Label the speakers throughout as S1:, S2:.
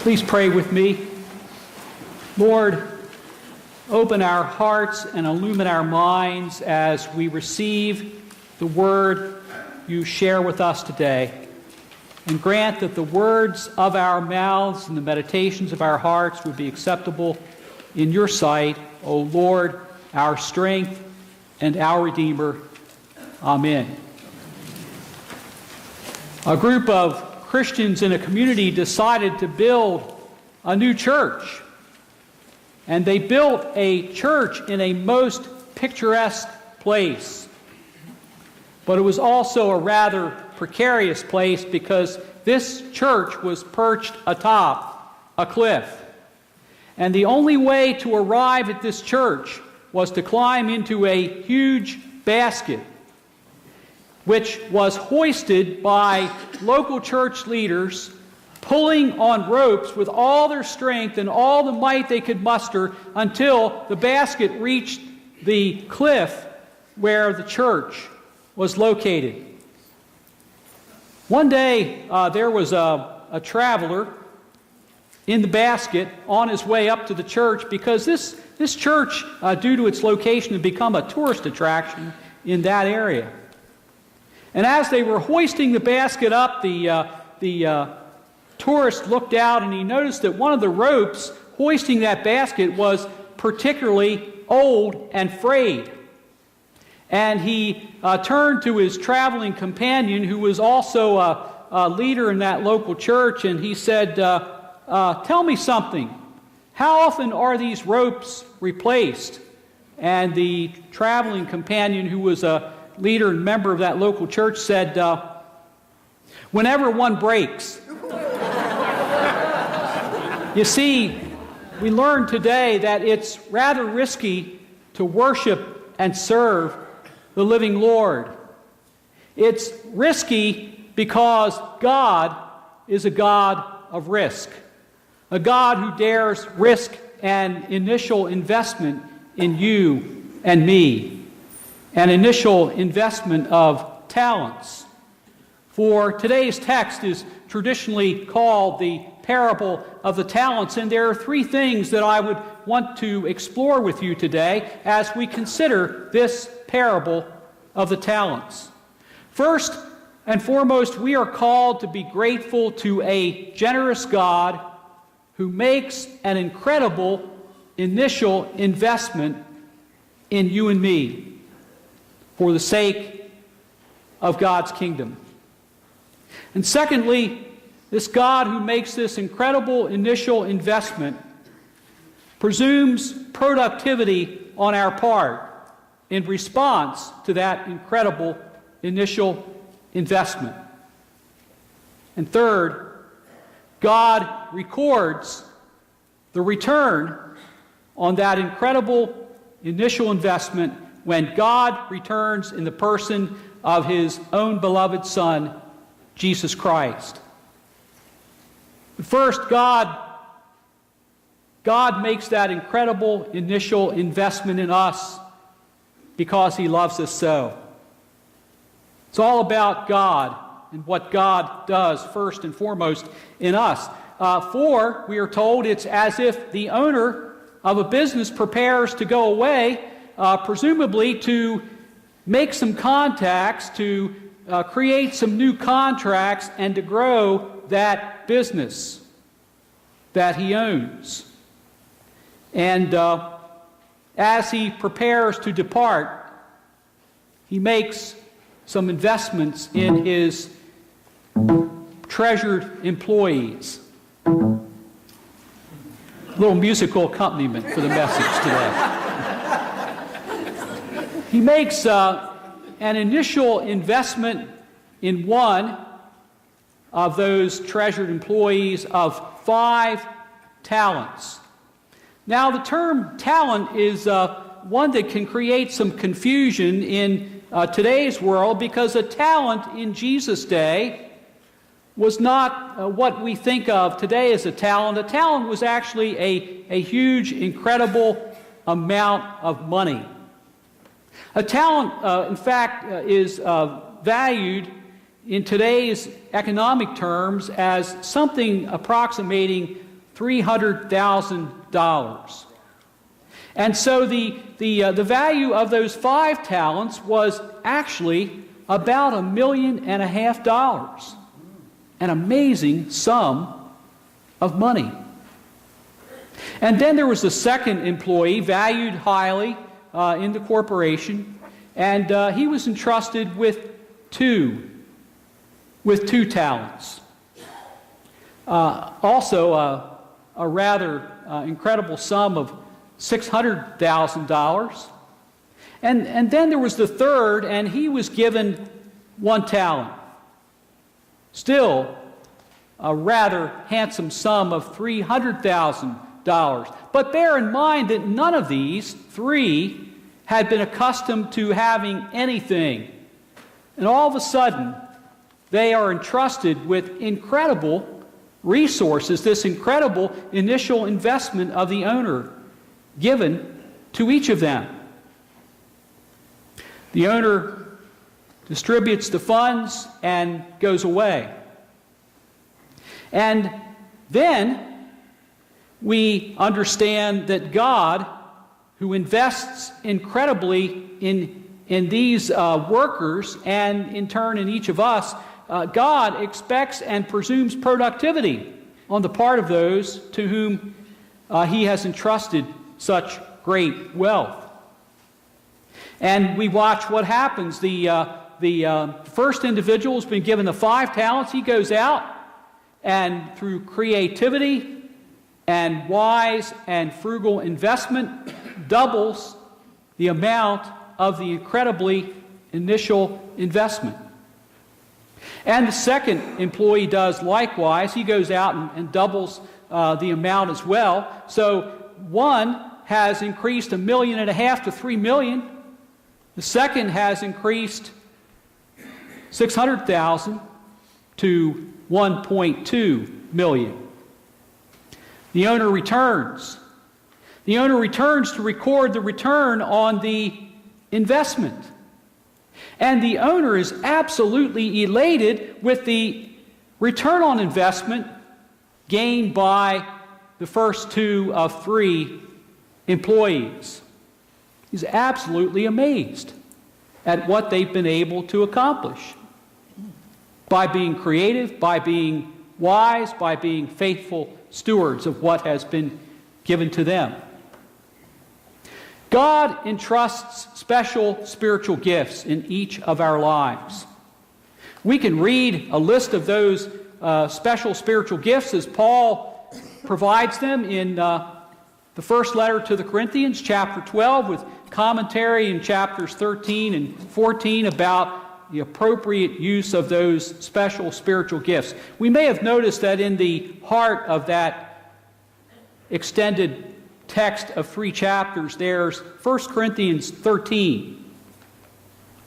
S1: Please pray with me. Lord, open our hearts and illumine our minds as we receive the word you share with us today. And grant that the words of our mouths and the meditations of our hearts would be acceptable in your sight, O Lord, our strength and our Redeemer. Amen. A group of Christians in a community decided to build a new church. And they built a church in a most picturesque place. But it was also a rather precarious place because this church was perched atop a cliff. And the only way to arrive at this church was to climb into a huge basket, which was hoisted by local church leaders, pulling on ropes with all their strength and all the might they could muster until the basket reached the cliff where the church was located. One day, there was a traveler in the basket on his way up to the church because this church, due to its location, had become a tourist attraction in that area. And as they were hoisting the basket up, the tourist looked out and he noticed that one of the ropes hoisting that basket was particularly old and frayed. And he turned to his traveling companion, who was also a leader in that local church, and he said, tell me something. How often are these ropes replaced? And the traveling companion, who was a leader and member of that local church, said, whenever one breaks. You see, we learned today that it's rather risky to worship and serve the living Lord. It's risky because God is a God of risk, a God who dares risk an initial investment in you and me, an initial investment of talents. For today's text is traditionally called the parable of the talents, and there are three things that I would want to explore with you today as we consider this parable of the talents. First and foremost, we are called to be grateful to a generous God who makes an incredible initial investment in you and me for the sake of God's kingdom. And secondly, this God who makes this incredible initial investment presumes productivity on our part in response to that incredible initial investment. And third, God records the return on that incredible initial investment when God returns in the person of his own beloved Son, Jesus Christ. First, God makes that incredible initial investment in us because he loves us so. It's all about God and what God does first and foremost in us. For, we are told, it's as if the owner of a business prepares to go away, presumably to make some contacts, to create some new contracts, and to grow that business that he owns. And as he prepares to depart, he makes some investments in his treasured employees. A little musical accompaniment for the message today. He makes an initial investment in one of those treasured employees of 5 talents. Now, the term talent is one that can create some confusion in today's world, because a talent in Jesus' day was not what we think of today as a talent. A talent was actually a huge, incredible amount of money. A talent, in fact, is valued in today's economic terms as something approximating $300,000. And so the value of those 5 talents was actually about $1.5 million. An amazing sum of money. And then there was the second employee, valued highly in the corporation, and he was entrusted with two talents. Also, a rather incredible sum of $600,000. And then there was the third, and he was given 1 talent. Still, a rather handsome sum of $300,000. But bear in mind that none of these 3 had been accustomed to having anything. And all of a sudden, they are entrusted with incredible resources, this incredible initial investment of the owner given to each of them. The owner distributes the funds and goes away. And then we understand that God, who invests incredibly in these workers and in turn in each of us, God expects and presumes productivity on the part of those to whom He has entrusted such great wealth. And we watch what happens. The first individual has been given the 5 talents. He goes out and through creativity and wise and frugal investment doubles the amount of the incredibly initial investment. And the second employee does likewise. He goes out and doubles the amount as well. So one has increased $1.5 million to $3 million. The second has increased $600,000 to $1.2 million. The owner returns. The owner returns to record the return on the investment. And the owner is absolutely elated with the return on investment gained by the first 2 of 3 employees. He's absolutely amazed at what they've been able to accomplish by being creative, by being wise, by being faithful stewards of what has been given to them. God entrusts special spiritual gifts in each of our lives. We can read a list of those special spiritual gifts as Paul provides them in the first letter to the Corinthians, chapter 12, with commentary in chapters 13 and 14 about the appropriate use of those special spiritual gifts. We may have noticed that in the heart of that extended text of 3 chapters, there's 1 Corinthians 13.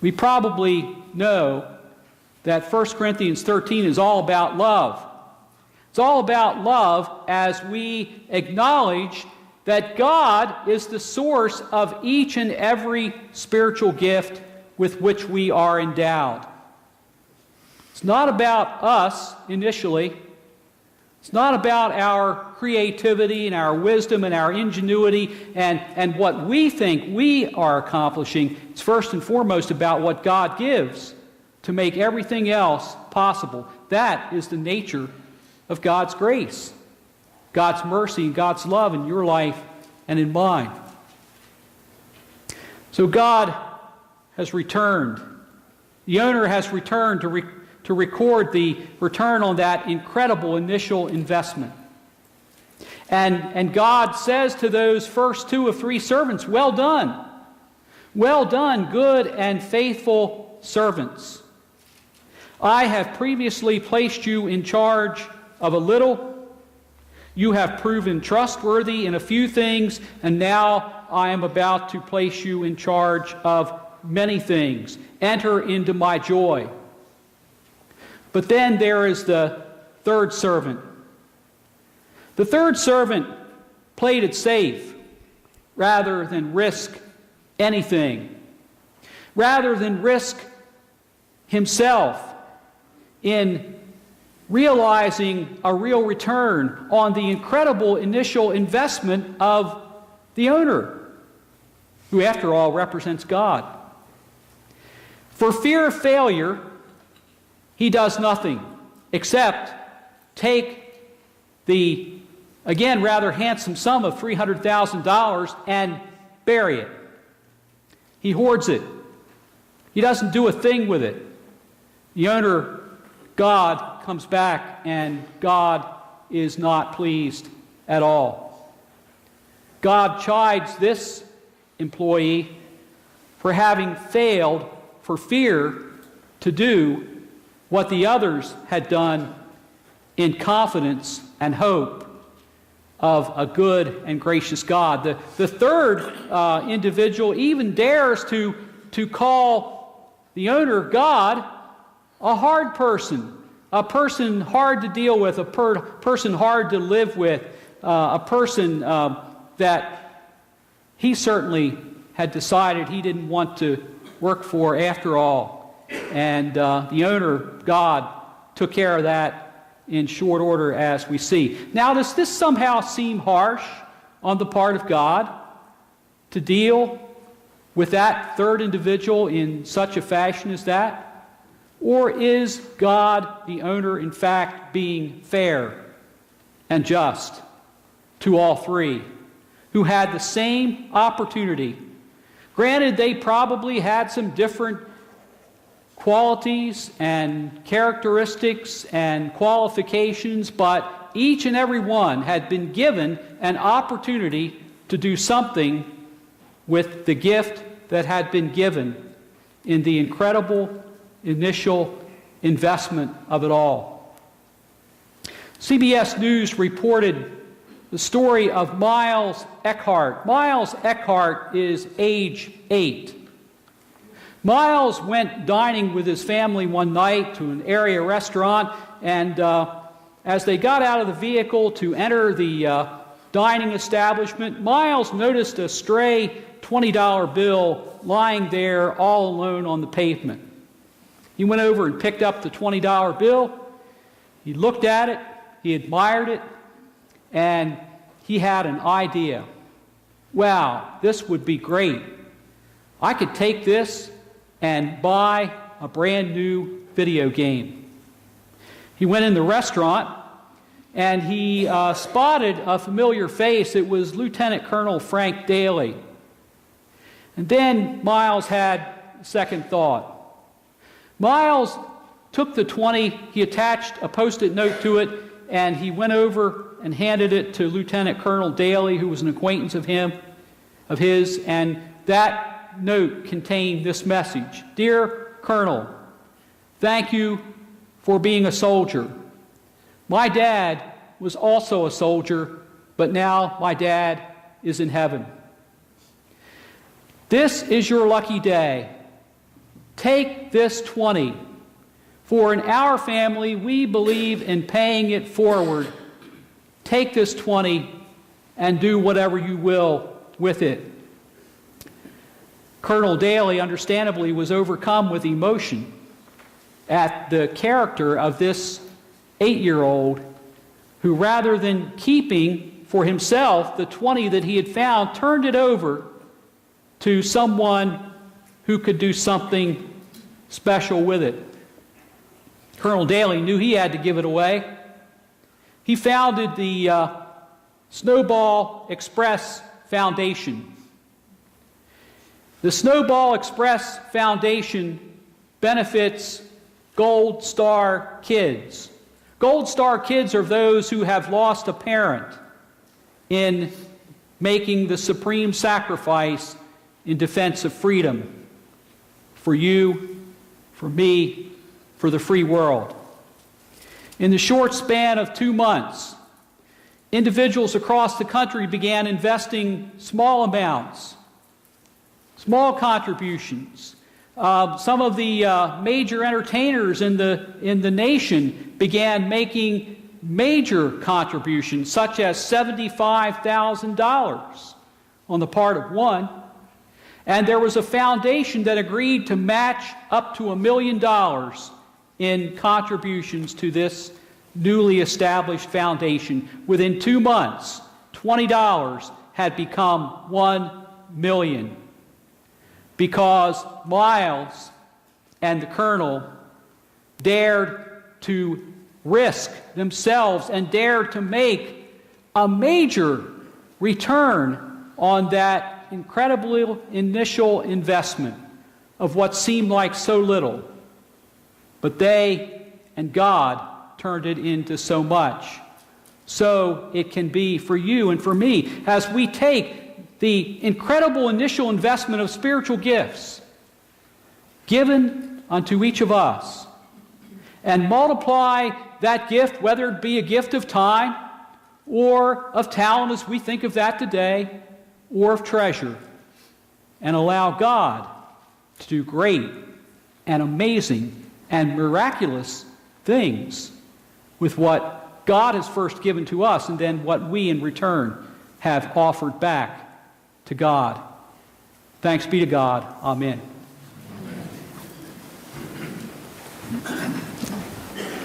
S1: We probably know that 1 Corinthians 13 is all about love. It's all about love as we acknowledge that God is the source of each and every spiritual gift with which we are endowed. It's not about us initially. It's not about our creativity and our wisdom and our ingenuity and what we think we are accomplishing. It's first and foremost about what God gives to make everything else possible. That is the nature of God's grace, God's mercy, and God's love in your life and in mine. So God has returned. The owner has returned to record the return on that incredible initial investment. And God says to those first 2 of 3 servants, "Well done. Well done, good and faithful servants. I have previously placed you in charge of a little. You have proven trustworthy in a few things, and now I am about to place you in charge of many things. Enter into my joy." But then there is the third servant. The third servant played it safe rather than risk anything, rather than risk himself in realizing a real return on the incredible initial investment of the owner, who after all represents God. For fear of failure, he does nothing except take the, again, rather handsome sum of $300,000 and bury it. He hoards it. He doesn't do a thing with it. The owner, God, comes back, and God is not pleased at all. God chides this employee for having failed for fear to do what the others had done in confidence and hope of a good and gracious God. The third individual even dares to call the owner, God, a hard person, a person hard to deal with, a person hard to live with, a person that he certainly had decided he didn't want to work for after all. And the owner, God, took care of that in short order, as we see. Now, does this somehow seem harsh on the part of God to deal with that third individual in such a fashion as that? Or is God, the owner, in fact, being fair and just to all three who had the same opportunity? Granted, they probably had some different qualities and characteristics and qualifications, but each and every one had been given an opportunity to do something with the gift that had been given in the incredible initial investment of it all. CBS News reported the story of Miles Eckhart. Miles Eckhart is age 8. Miles went dining with his family one night to an area restaurant, and as they got out of the vehicle to enter the dining establishment, Miles noticed a stray $20 bill lying there all alone on the pavement. He went over and picked up the $20 bill. He looked at it, he admired it, and he had an idea. Wow, this would be great. I could take this and buy a brand new video game. He went in the restaurant and he spotted a familiar face. It was Lieutenant Colonel Frank Daly. And then Miles had a second thought. Miles took the 20, he attached a post-it note to it, and he went over and handed it to Lieutenant Colonel Daly, who was an acquaintance of his, and that note contained this message: Dear Colonel, thank you for being a soldier. My dad was also a soldier, but now my dad is in heaven. This is your lucky day. Take this 20. For in our family, we believe in paying it forward. Take this 20 and do whatever you will with it. Colonel Daly, understandably, was overcome with emotion at the character of this 8-year-old who, rather than keeping for himself the 20 that he had found, turned it over to someone who could do something special with it. Colonel Daly knew he had to give it away. He founded the Snowball Express Foundation. The Snowball Express Foundation benefits Gold Star kids. Gold Star kids are those who have lost a parent in making the supreme sacrifice in defense of freedom for you, for me, for the free world. In the short span of 2 months, individuals across the country began investing small amounts, small contributions. Some of the major entertainers in the nation began making major contributions, such as $75,000 on the part of one. And there was a foundation that agreed to match up to $1 million in contributions to this newly established foundation, within 2 months, $20 had become $1 million. Because Miles and the Colonel dared to risk themselves and dared to make a major return on that incredible initial investment of what seemed like so little. But they and God turned it into so much. So it can be for you and for me as we take the incredible initial investment of spiritual gifts given unto each of us and multiply that gift, whether it be a gift of time or of talent as we think of that today, or of treasure, and allow God to do great and amazing and miraculous things with what God has first given to us and then what we in return have offered back to God. Thanks be to God. Amen.